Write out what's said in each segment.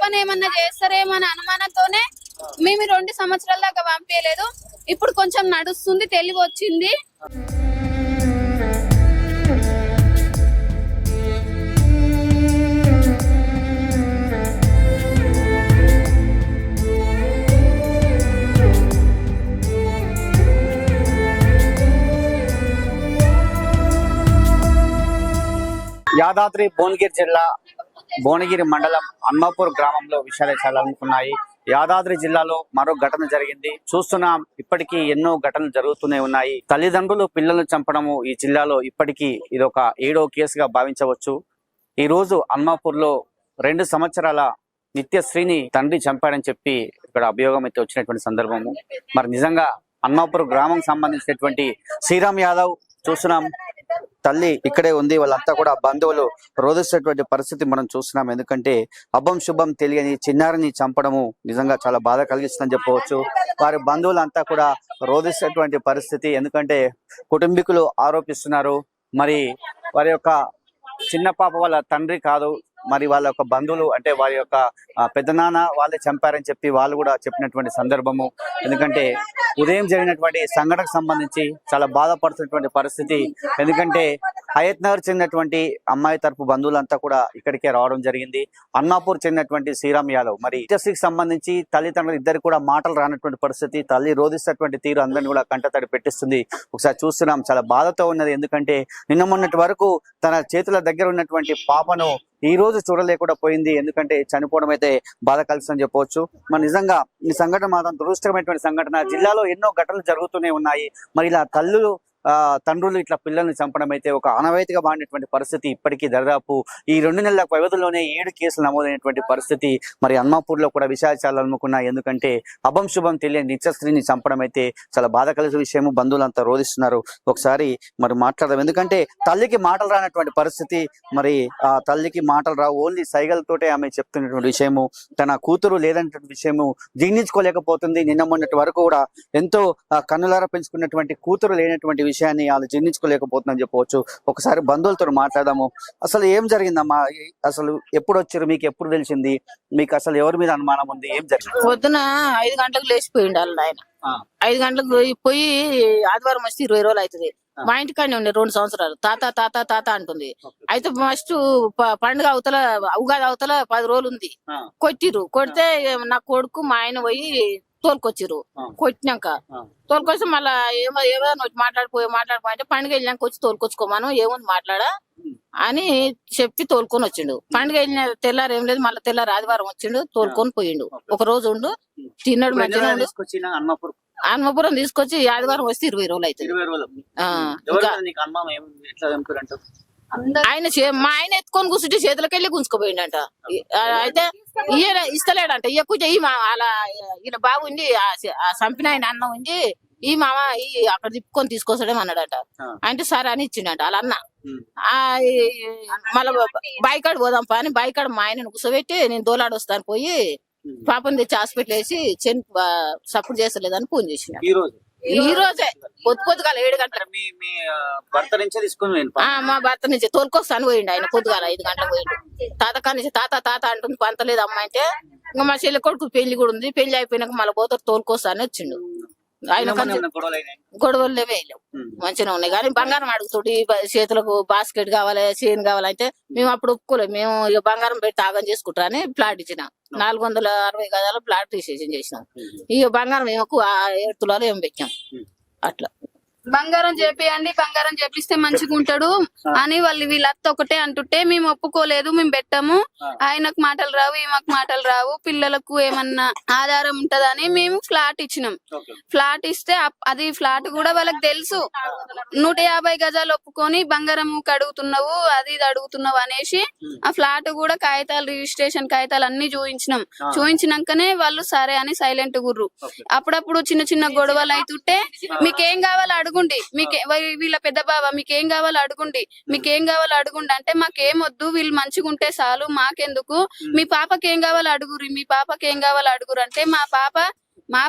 పాపని ఏమన్నా చేస్తారేమో అనే అనుమానంతోనే మేము 2 సంవత్సరాల దాకా పంపించలేదు. ఇప్పుడు కొంచెం నడుస్తుంది, తెలివి వచ్చింది. యాదాద్రి భువనగిరి జిల్లా భువనగిరి మండలం అన్నాపూర్ గ్రామంలో విషయాలు చాలా అనుకున్నాయి. యాదాద్రి జిల్లాలో మరో ఘటన జరిగింది. చూస్తున్నాం, ఇప్పటికీ ఎన్నో ఘటనలు జరుగుతూనే ఉన్నాయి. తల్లిదండ్రులు పిల్లలను చంపడము ఈ జిల్లాలో ఇప్పటికీ ఇదొక 7వ కేసుగా భావించవచ్చు. ఈ రోజు అన్నాపూర్ లో 2 సంవత్సరాల నిత్యశ్రీని తండ్రి చంపాడని చెప్పి ఇక్కడ అభియోగం అయితే వచ్చినటువంటి సందర్భము. మరి నిజంగా అన్నాపూర్ గ్రామం సంబంధించినటువంటి శ్రీరామ్ యాదవ్ చూస్తున్నాం, తల్లి ఇక్కడే ఉంది. వాళ్ళంతా కూడా బంధువులు రోధిస్తున్నటువంటి పరిస్థితి మనం చూస్తున్నాం. ఎందుకంటే అభం శుభం తెలియని చిన్నారిని చంపడము నిజంగా చాలా బాధ కలిగిస్తుందని చెప్పవచ్చు. వారి బంధువులంతా కూడా రోధిస్తున్నటువంటి పరిస్థితి. ఎందుకంటే కుటుంబీకులు ఆరోపిస్తున్నారు, మరి వారి యొక్క చిన్న పాప వాళ్ళ తండ్రి కాదు, మరి వాళ్ళ యొక్క బంధువులు అంటే వారి యొక్క పెద్దనాన్న వాళ్ళే చంపారని చెప్పి వాళ్ళు కూడా చెప్పినటువంటి సందర్భము. ఎందుకంటే ఉదయం జరిగినటువంటి సంఘటనకు సంబంధించి చాలా బాధపడుతున్నటువంటి పరిస్థితి. ఎందుకంటే హయత్ నగర్ చెందినటువంటి అమ్మాయి తరపు బంధువులంతా కూడా ఇక్కడికే రావడం జరిగింది. అన్నాపూర్ చెందినటువంటి శ్రీరామ్ యాదవ్ మరి ఇండస్ట్రీకి సంబంధించి తల్లిదండ్రులు ఇద్దరు కూడా మాటలు రానటువంటి పరిస్థితి. తల్లి రోధిస్తున్నటువంటి తీరు అందరినీ కూడా కంటతడి పెట్టిస్తుంది. ఒకసారి చూస్తున్నాం, చాలా బాధతో ఉన్నది. ఎందుకంటే నిన్న మొన్నటి వరకు తన చేతుల దగ్గర ఉన్నటువంటి పాపను ఈ రోజు చూడలేకుండా పోయింది. ఎందుకంటే చనిపోవడం అయితే బాధ కలిసిందని చెప్పవచ్చు. మరి నిజంగా ఈ సంఘటన మాత్రం దురదృష్టమైనటువంటి సంఘటన. జిల్లాలో ఎన్నో ఘటనలు జరుగుతూనే ఉన్నాయి. మరి ఇలా తల్లులు తండ్రులు ఇట్లా పిల్లల్ని చంపడం అయితే ఒక ఆనవాయితీగా మారినటువంటి పరిస్థితి. ఇప్పటికీ దాదాపు ఈ 2 నెలల వ్యవధిలోనే 7 కేసులు నమోదైనటువంటి పరిస్థితి. మరి అన్నాపూర్ లో కూడా విషయాచాలనుకున్నాయి. ఎందుకంటే అభం శుభం తెలియని నిత్యశ్రీని చంపడం అయితే చాలా బాధ కలిగే విషయము. బంధువులంతా రోధిస్తున్నారు. ఒకసారి మరి మాట్లాడదాం. ఎందుకంటే తల్లికి మాటలు రానటువంటి పరిస్థితి. మరి ఆ తల్లికి మాటలు రావు, ఓన్లీ సైగలతోటే ఆమె చెప్తున్నటువంటి విషయము. తన కూతురు లేదన్నటువంటి విషయము జీర్ణించుకోలేకపోతుంది. నిన్న మొన్నటి వరకు కూడా ఎంతో కన్నులారా పెంచుకున్నటువంటి కూతురు లేనటువంటి విషయాన్ని వాళ్ళు జీర్ణించుకోలేకపోతుందని చెప్పవచ్చు. ఒకసారి బంధువులతో మాట్లాడదాము. అసలు ఏం జరిగిందమ్మా? అసలు ఎప్పుడు వచ్చారు? మీకు ఎప్పుడు తెలిసింది? మీకు అసలు ఎవరి మీద అనుమానం ఉంది? ఏం జరిగింది? పొద్దున 5 గంటలకు లేచిపోయిండు ఆయన. 5 గంటలకు పోయి ఆదివారం వస్తే 20 రోజులు అవుతుంది. మా ఇంటికాడనే ఉండే 2 సంవత్సరాలు. తాత తాత తాత అంటుంది. అయితే ఫస్ట్ పండుగ అవతల ఉగాది అవతల 10 రోజులు ఉంది. కొట్టిరు. కొడితే నా కొడుకు మా ఆయన పోయి తోలుకొచ్చిరు. కొట్టినాక తోలుకొచ్చి మళ్ళా ఏమో మాట్లాడిపోయి పండుగ వెళ్ళినాక వచ్చి తోలుకొచ్చుకోమాను, ఏముంది మాట్లాడా అని చెప్పి తోలుకొని వచ్చిండు. పండుగ వెళ్ళిన తెల్లారు ఏం లేదు, మళ్ళీ తెల్లారు ఆదివారం వచ్చిండు, తోలుకొని పోయిండు. ఒక రోజు ఉండు, తిన్నాడు, మంచిగా హన్మపురం తీసుకొచ్చి ఆదివారం వస్తే 20 రోజులు అవుతుంది. ఆయన మా ఆయన ఎత్తుకొని కూర్చుంటే చేతులకి వెళ్ళి గుంజుకుపోయిండంట. అయితే ఇస్తలేడంట. ఇయ్యకుంటే అలా ఈయన బాగుండి చంపిన ఆయన అన్న ఉండి ఈ మామ అక్కడ తిప్పుకొని తీసుకొస్తాడేమో అన్నాడట. అంటే సరే అని ఇచ్చిండట వాళ్ళ అన్న. మళ్ళా బాయికాడు పోదాం పని బాయికాడ మా ఆయనను కూర్చోబెట్టి నేను దోలాడు వస్తాను పోయి పాపం తెచ్చి హాస్పిటల్ వేసి సపోర్ట్ చేస్తలేదని ఫోన్ చేసిన. ఈ రోజే పొద్దుగా 7 గంటలకు మా భర్త నుంచి తోలుకొస్తాను పోయిండు. ఆయన పొద్దుగాల 5 గంటలకు పోయిండు. తాత కానించి తాత తాత అంటుంది. పంతలేదు అమ్మ అంటే ఇంకా మా చెల్లి కొడుకు పెళ్లి కూడా ఉంది. పెళ్లి అయిపోయినాక మళ్ళీ పోతారు తోలుకొస్తాను వచ్చిండు. ఆయన గొడవలు లేవు, మంచిగా ఉన్నాయి. కానీ బంగారం అడుగుతాడు. చేతులకు బాస్కెట్ కావాలి, చైన్ కావాలంటే మేము అప్పుడు ఒప్పుకోలేము. మేము ఇక బంగారం పెట్టి ఆగం చేసుకుంటా అని ప్లాట్ ఇచ్చిన. 460 గజాల ప్లాట్ రిజిస్ట్రేషన్ చేసినాం. ఇక బంగారం మేము 7 తులాలు ఏం పెట్టాం. అట్లా బంగారం చేపియండి, బంగారం చేపిస్తే మంచిగా ఉంటాడు అని వీళ్ళత్త ఒకటే అంటుంటే మేము ఒప్పుకోలేదు, మేము పెట్టాము. ఆయనకు మాటలు రావు, ఈమెకు మాటలు రావు, పిల్లలకు ఏమన్నా ఆధారం ఉంటదని మేము ఫ్లాట్ ఇచ్చినాం. ఫ్లాట్ ఇస్తే అది ఫ్లాట్ కూడా వాళ్ళకి తెలుసు. 150 గజాలు ఒప్పుకొని బంగారం అడుగుతున్నావు, అది ఇది అడుగుతున్నావు అనేసి ఆ ఫ్లాట్ కూడా కాగితాలు, రిజిస్ట్రేషన్ కాగితాలు అన్ని చూపించినాం. చూపించినాకనే వాళ్ళు సరే అని సైలెంట్ గుర్రు. అప్పుడప్పుడు చిన్న చిన్న గొడవలు అవుతుంటే మీకేం కావాలో అడుగుండి, వీళ్ళ పెద్ద బావ మీకేం కావాలో అడుగుండి, మీకేం కావాలో అడుగుండి అంటే మాకేం వద్దు, వీళ్ళు మంచిగా ఉంటే చాలు, మాకెందుకు, మీ పాపకి ఏం కావాలో అడుగురి, మీ పాపకి ఏం కావాలో అడుగురు అంటే మా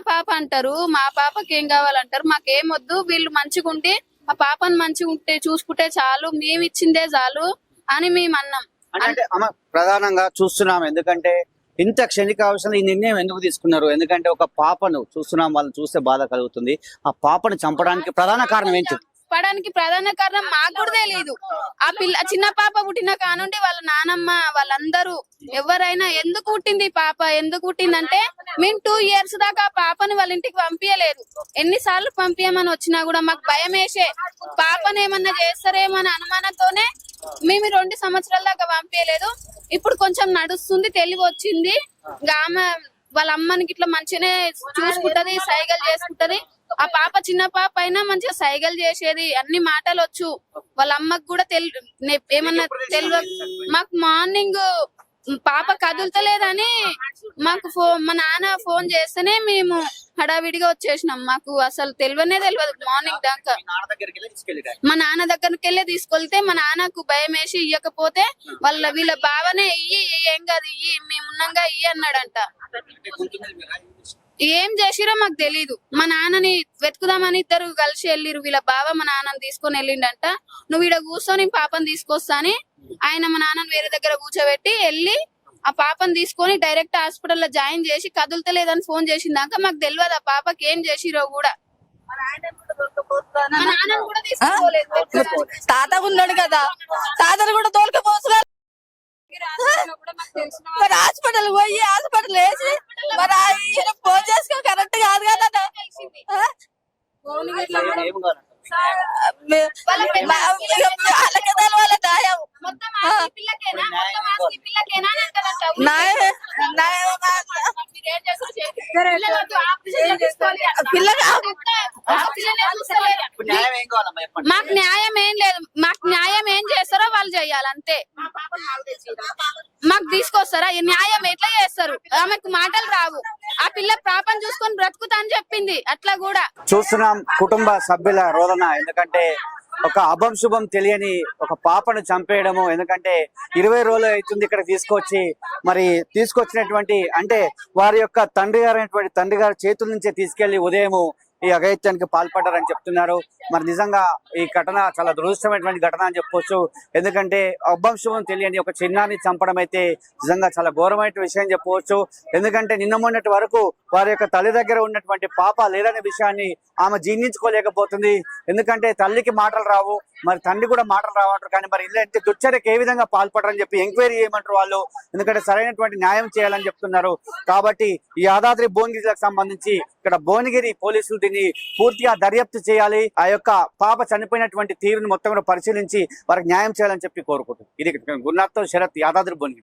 పాప అంటారు, మా పాపకి ఏం కావాలంటారు, మాకేం వద్దు, వీళ్ళు మంచిగా ఉండి ఆ పాపను మంచిగా ఉంటే చూసుకుంటే చాలు, మేము ఇచ్చిందే చాలు అని మేము అన్నాం. అంటే ప్రధానంగా చూస్తున్నాం. ఎందుకంటే ఇంత క్షణికావసరం ఈ నిర్ణయం ఎందుకు తీసుకున్నారు? ఎందుకంటే ఒక పాపను చూస్తున్నాం, వాళ్ళని చూస్తే బాధ కలుగుతుంది. ఆ పాపను చంపడానికి ప్రధాన కారణం ఏంటి? పడానికి ప్రధాన కారణం మాకు కూడా తెలియదు. ఆ చిన్న పాప పుట్టిన కానుండి వాళ్ళ నానమ్మ వాళ్ళందరూ ఎవరైనా ఎందుకు పుట్టింది ఈ పాప, ఎందుకు పుట్టిందంటే మేము 2 years దాకా ఆ పాపని వాళ్ళ ఇంటికి పంపించలేదు. ఎన్నిసార్లు పంపించమని వచ్చినా కూడా మాకు భయం వేసే, పాపని ఏమన్నా చేస్తారేమో అనే అనుమానంతోనే మేము 2 సంవత్సరాల దాకా పంపించలేదు. ఇప్పుడు కొంచెం నడుస్తుంది, తెలివి వచ్చింది. ఇంకా ఆమె వాళ్ళ అమ్మనికి ఇట్లా మంచిగానే చూసుకుంటది, సైగలు చేసుకుంటది. ఆ పాప చిన్న పాప అయినా మంచిగా సైగలు చేసేది, అన్ని మాటలు వచ్చు. వాళ్ళ అమ్మకు కూడా ఏమన్నా తెలియదు. మాకు మార్నింగ్ పాప కదులుతలేదని మాకు మా నాన్న ఫోన్ చేస్తేనే మేము హడావిడిగా వచ్చేసినాం. మాకు అసలు తెలియనే తెలియదు మార్నింగ్ దాకా. మా నాన్న దగ్గరికి వెళ్ళి తీసుకెళ్తే మా నాన్నకు భయం వేసి ఇయ్యకపోతే వీళ్ళ బావనే ఏం కాదు మేమున్నాగా అన్నాడంట. ఏం చేసిరో మాకు తెలీదు. మా నాన్నని వెతుకుదామని ఇద్దరు కలిసి వెళ్ళిరు. వీళ్ళ బావ మా నాన్నని తీసుకొని వెళ్ళిండంట. నువ్వు ఈడ కూర్చొని పాపని తీసుకొస్తా అని ఆయన మా నాన్నని వేరే దగ్గర కూర్చోబెట్టి వెళ్ళి ఆ పాపని తీసుకొని డైరెక్ట్ హాస్పిటల్లో జాయిన్ చేసి కదులుతలేదని ఫోన్ చేసిందాక మాకు తెలియదు ఆ పాపకి ఏం చేసిరో కూడా. మా నాన్నని కూడా తీసుకోలేదు. తాత ఉన్నాడు కదా, తాతను కూడా తోలుకపోవచ్చు. మరి హాస్పిటల్ పోయి హాస్పిటల్ వేసి మరి ఈయన ఫోన్ చేసుకో కరెక్ట్ కాదు కదా. వాళ్ళకి తెలవాలి న్యాయం. మాకు న్యాయం ఏం లేదు. మాకు న్యాయం ఏం చేస్తారో వాళ్ళు చెయ్యాలి అంతే. మాకు తీసుకొస్తారా? న్యాయం ఎట్లా చేస్తారు? ఆమెకు మాటలు రావు. ఆ పిల్ల పాపం చూసుకొని బ్రతుకుతా అని చెప్పింది. అట్లా కూడా చూస్తున్నాం కుటుంబ సభ్యుల రోదన. ఎందుకంటే ఒక అభం శుభం తెలియని ఒక పాపను చంపేయడము. ఎందుకంటే 20 రోజులు అవుతుంది ఇక్కడ తీసుకొచ్చినటువంటి అంటే వారి యొక్క తండ్రి గారి చేతుల నుంచే తీసుకెళ్లి ఉదయము ఈ అఘాయిత్యానికి పాల్పడ్డారని చెప్తున్నారు. మరి నిజంగా ఈ ఘటన చాలా దురదృష్టమైనటువంటి ఘటన అని చెప్పొచ్చు. ఎందుకంటే అభంశుభం తెలియని ఒక చిన్నాన్ని చంపడం అయితే నిజంగా చాలా ఘోరమైన విషయం చెప్పవచ్చు. ఎందుకంటే నిన్న మొన్నటి వరకు వారి యొక్క తల్లి దగ్గర ఉన్నటువంటి పాప లేదనే విషయాన్ని ఆమె జీర్ణించుకోలేకపోతుంది. ఎందుకంటే తల్లికి మాటలు రావు, మరి తండ్రి కూడా మాటలు రావంటారు. కానీ మరి ఇలాంటి దుశ్చర్యకు ఏ విధంగా పాల్పడరని చెప్పి ఎంక్వైరీ చేయమంటారు వాళ్ళు. ఎందుకంటే సరైనటువంటి న్యాయం చేయాలని చెప్తున్నారు. కాబట్టి ఈ యాదాద్రి భువనగిరికి సంబంధించి ఇక్కడ భువనగిరి పోలీసులు దీన్ని పూర్తిగా దర్యాప్తు చేయాలి. ఆ యొక్క పాప చనిపోయినటువంటి తీరుని మొత్తం కూడా పరిశీలించి వారికి న్యాయం చేయాలని చెప్పి కోరుకుంటున్నారు. ఇది గురునాథ్ తో శరత్, యాదాద్రి భువనగిరి.